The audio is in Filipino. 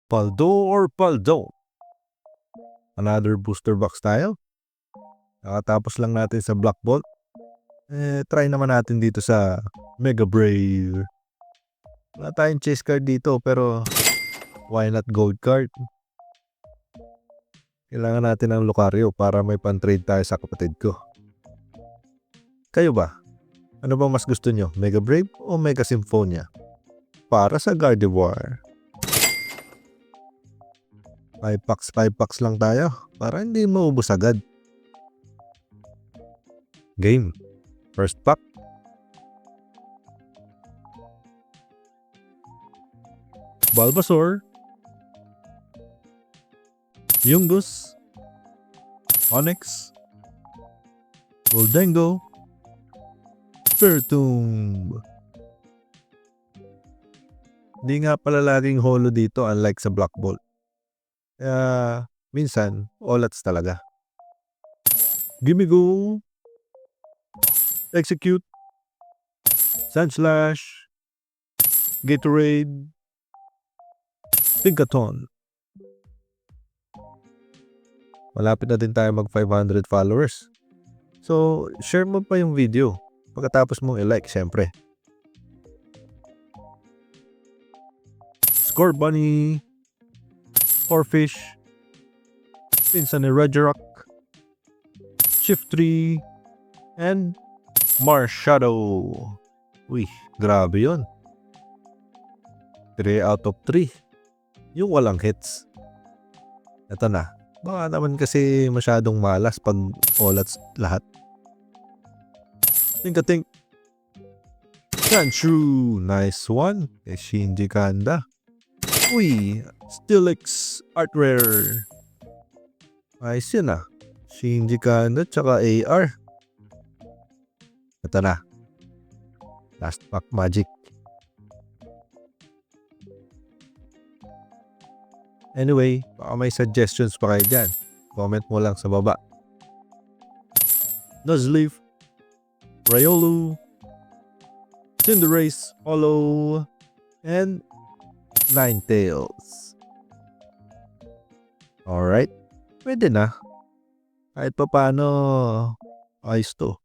Paldo or paldo? Another booster box tayo. Nakatapos lang natin sa Black Bolt. Try naman natin dito sa Mega Brave. Wala tayong chase card dito pero why not gold card? Kailangan natin ng Lucario para may pan-trade tayo sa kapatid ko. Kayo ba? Ano ba mas gusto nyo? Mega Brave o Mega Symphonia? Para sa Gardevoir. 5 packs lang tayo para hindi maubos agad. Game. First pack. Bulbasaur. Yungoos. Onix. Goldengo. Spiritomb. Hindi nga pala laging holo dito unlike sa Black Bolt. Kaya minsan, olats talaga. Gimme-go. Execute. Sandslash. Gatorade. Tinkaton. Malapit na din tayo mag 500 followers. So, share mo pa yung video. Pagkatapos mong i-like, syempre. Score Bunny. Corfish. Pinsan ni Regirock. Shiftry. And Marshadow. Uy, grabe yun. 3 out of 3. Yung walang hits. Ito na. Baka naman kasi masyadong malas pag olats lahat. Think. Sandshrew. Nice one. Shinji Kanda. Uy, Steelix Art Rare. Ayos yun ah. Shinji Kanda tsaka AR. Ito na. Last pack magic. Anyway, baka may suggestions pa kayo dyan. Comment mo lang sa baba. Nuzleaf. Riolu. Cinderace. Holo. And Ninetales. Alright. Pwede na. Kahit pa paano ayos to.